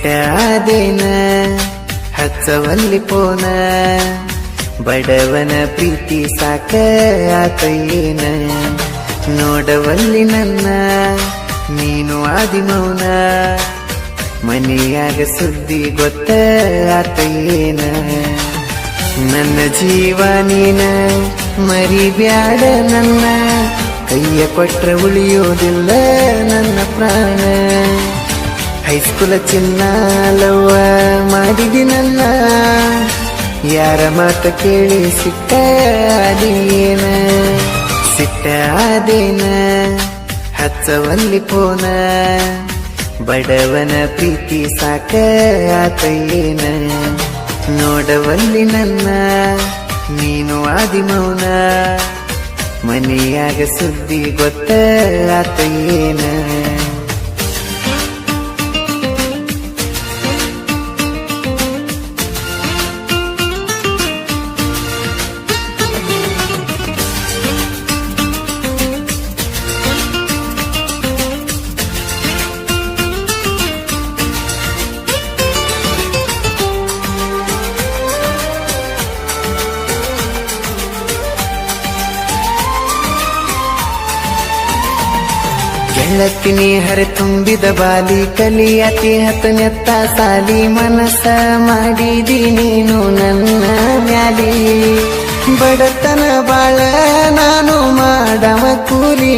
ಸಿಟ್ಟಾದೇನ ಹಚ್ಚವಲ್ಲಿ ಪೋನ ಬಡವನ ಪ್ರೀತಿ ಸಾಕ ಆತೇನ ನೋಡವಲ್ಲಿ ನನ್ನ ನೀನು ಆದಿಮೌನ ಮನೆಯಾಗ ಸುದ್ದಿ ಗೊತ್ತ ಆತೇನ ನನ್ನ ಜೀವ ನೀನ ಮರಿಬ್ಯಾಡ ನನ್ನ ಕೈಯ ಕೊಟ್ರ ಉಳಿಯೋದಿಲ್ಲ ನನ್ನ ಪ್ರಾಣ ಹೈಸ್ಕೂಲ ಚಿನ್ನ ಲವ್ವ ಮಾಡಿದಿ ನನ್ನ ಯಾರ ಮಾತ ಕೇಳಿ ಸಿಟ್ಟ ಅದೇನ ಸಿಟ್ಟಾದೇನ ಹಚ್ಚವಲ್ಲಿ ಪೋನ ಬಡವನ ಪ್ರೀತಿ ಸಾಕ ಆತೇನ ನೋಡವಲ್ಲಿ ನನ್ನ ನೀನು ಆದಿಮೌನ ಮನೆಯಾಗ ಸುದ್ದಿ ಗೊತ್ತ ಆತೇನ ಗೆಳತಿನಿ ಹರೆ ತುಂಬಿದ ಬಾಲಿ ಕಲಿಯತಿ ಹತ್ತನೆತ್ತ ಸಾಲಿ ಮನಸ್ಸ ಮಾಡಿದಿ ನೀನು ನನ್ನ ಮ್ಯಾಲಿ ಬಡತನ ಬಾಳ ನಾನು ಮಾಡವ ಕೂಲಿ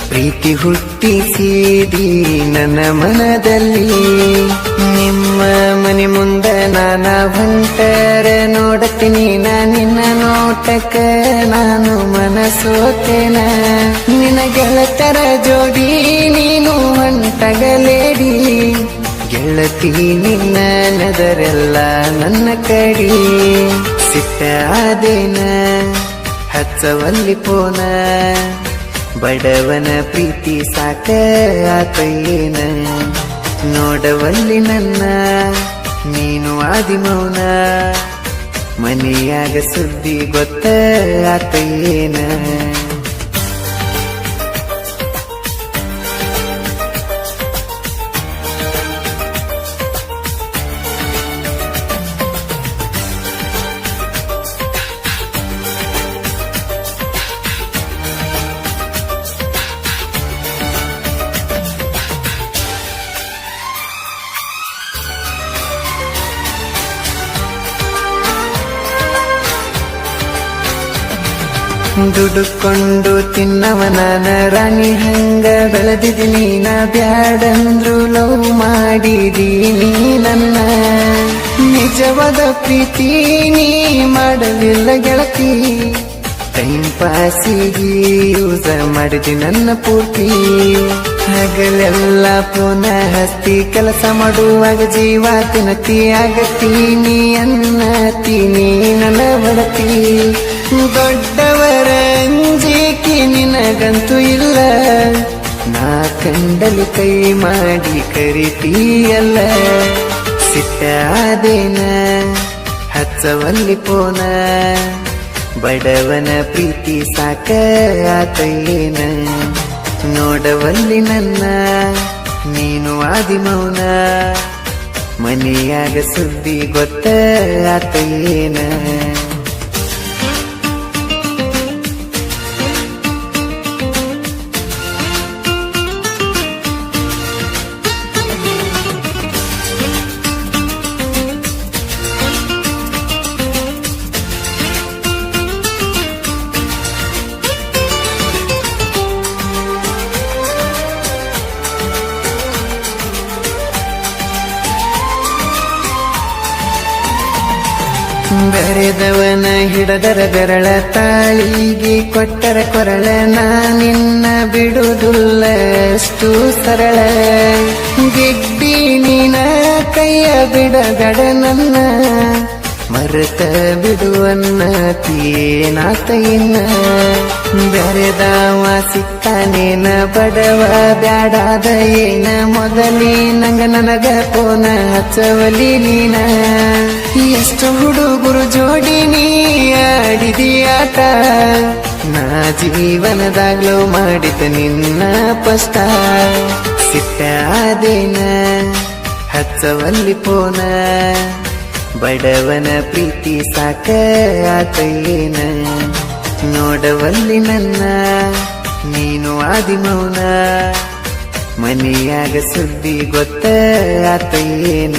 ಪ್ರೀತಿ ಹುಟ್ಟಿಸಿದಿ ನನ್ನ ಮನದಲ್ಲಿ ನಿಮ್ಮ ಮನೆ ಮುಂದೆ ನಾನ ಹೊಂಟರ ನೋಡತೀನಿ ನಿನ್ನ ನೋಟಕ್ಕ ನಾನು ಮನಸೋತೇನ ನಿನ್ನ ಗೆಳತರ ಜೋಡಿ ನೀನು ಹೊಂಟಗಲೇಡಿ ಗೆಳತಿ ನಿನ್ನ ನದರೆಲ್ಲ ನನ್ನ ಕಡಿ ಸಿಟ್ಟಾದೇನ ಹಚ್ಚವಲ್ಲಿ ಪೋನ ಬಡವನ ಪ್ರೀತಿ ಸಾಕ ಆತೇನ ನೋಡವಲ್ಲಿ ನನ್ನ ನೀನು ಆದಿಮೌನ ಮನೆಯಾಗ ಸುದ್ದಿ ಗೊತ್ತ ಆತೇನ ದುಡುಕೊಂಡು ತಿನ್ನವನ ರಾಣಿ ಹಂಗ ಬೆಳೆದಿದ್ದೀನಿ ನಾ ಬ್ಯಾಡಂದ್ರು ಲವ್ ಮಾಡಿದೀನಿ ನನ್ನ ನಿಜವಾದ ಪ್ರೀತಿ ನೀ ಮಾಡಲಿಲ್ಲ ಗೆಳತಿ ಟೈಮ್ ಪಾಸಿಗೆ ಯೂಸ ಮಾಡಿದಿ ನನ್ನ ಪೂರ್ತಿ ಹಗಲೆಲ್ಲ ಪುನಃ ಹಸ್ತಿ ಕೆಲಸ ಮಾಡುವಾಗ ಜೀವ ತಿನ್ನತಿ ಆಗತ್ತೀನಿ ಅನ್ನತೀನಿ ನನ್ನ ಬಡತಿ ದೊಡ್ಡವರ ಅಂಜಿಕೆ ನಿನಗಂತೂ ಇಲ್ಲ ನಾ ಕಂಡಲಿ ಕೈ ಮಾಡಿ ಕರಿತೀಯಲ್ಲ ಸಿಟ್ಟಾದೇನ ಹಚ್ಚವಲ್ಲಿ ಪೋನ ಬಡವನ ಪ್ರೀತಿ ಸಾಕ ಆತೇನ ನೋಡವಲ್ಲಿ ನನ್ನ ನೀನು ಆದಿಮೌನ ಮನೆಯಾಗ ಸುದ್ದಿ ಗೊತ್ತ ಆತೇನ ಬೆರೆದವನ ಹಿಡದರ ಬೆರಳ ತಾಳಿಗೆ ಕೊಟ್ಟರ ಕೊರಳ ನಿನ್ನ ಬಿಡುವುದಿಲ್ಲ ಅಷ್ಟು ಸರಳ ಗೆಡ್ಡಿ ನೀನ ಕೈಯ ಬಿಡಗಡ ನನ್ನ ಮರೆತ ಬಿಡುವನ್ನತೀನಾತ ಇನ್ನ ಬೆರೆದವ ಸಿಕ್ಕಾನೇನ ಬಡವ ಬ್ಯಾಡಾದ ಏನ ಮೊದಲಿ ನಂಗ ನನಗ ಪೋನ ಹಚ್ಚವಲಿ ನೀನ ಎಷ್ಟು ಹುಡುಗರು ಜೋಡಿ ನೀ ಆಡಿದಿ ಆಟ ನಾ ಜೀವನದಾಗ್ಲೂ ಮಾಡಿದ ನಿನ್ನ ಪಷ್ಟ ಸಿಟ್ಟಾದೇನ ಹಚ್ಚವಲ್ಲಿ ಪೋನ ಬಡವನ ಪ್ರೀತಿ ಸಾಕ ಆತಯ್ಯೇನ ನೋಡವಲ್ಲಿ ನನ್ನ ನೀನು ಆದಿಮೌನ ಮನೆಯಾಗ ಸುದ್ದಿ ಗೊತ್ತ ಆತಯ್ಯೇನ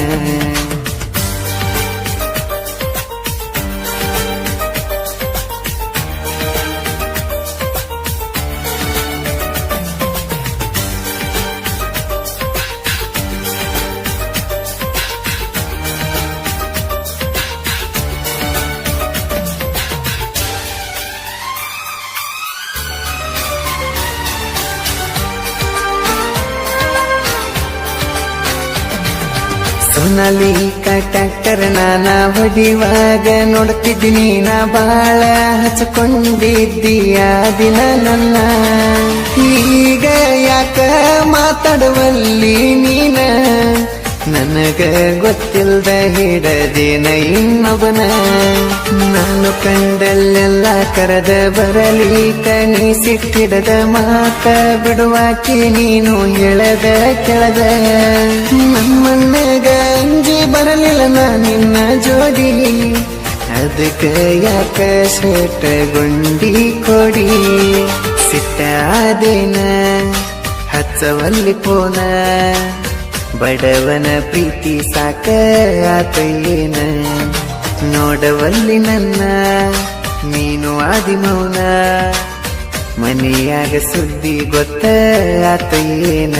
ಸೋನಾಲಿಕಾ ಟ್ರ್ಯಾಕ್ಟರ್ ನಾನ ಹೊಡಿವಾಗ ನೋಡ್ತಿದ್ದೀನಿ ನಾ ಬಾಳ ಹಚ್ಕೊಂಡಿದ್ದೀಯ ದಿನ ನನ್ನ ಈಗ ಯಾಕ ಮಾತಾಡುವಲ್ಲಿ ನೀನ ನನಗ ಗೊತ್ತಿಲ್ದ ಹಿಡದೇನ ಇನ್ನೊಬ್ಬನ ನಾನು ಕಂಡಲ್ಲೆಲ್ಲ ಕರೆದ ಬರಲಿ ಕಣಿ ಸಿಟ್ಟಿಡದ ಮಾತ ಬಿಡುವಾಕಿ ನೀನು ಹೇಳದ ಕೆಳದ ನಮ್ಮಣ್ಣಗ ಅಂಜಿ ಬರಲಿಲ್ಲ ನಾ ನಿನ್ನ ಜೋಡಿ ಅದಕ್ಕ ಯಾಕ ಶೇಟಗೊಂಡಿ ಕೊಡಿ ಸಿಟ್ಟಾದೇನ ಹಚ್ಚವಲ್ಲಿ ಪೋನ ಬಡವನ ಪ್ರೀತಿ ಸಾಕ ಆತಯ್ಯೇನ ನೋಡವಲ್ಲಿ ನನ್ನ ನೀನು ಆದಿಮೌನ ಮನೆಯಾಗ ಸುದ್ದಿ ಗೊತ್ತ ಆತಯ್ಯೇನ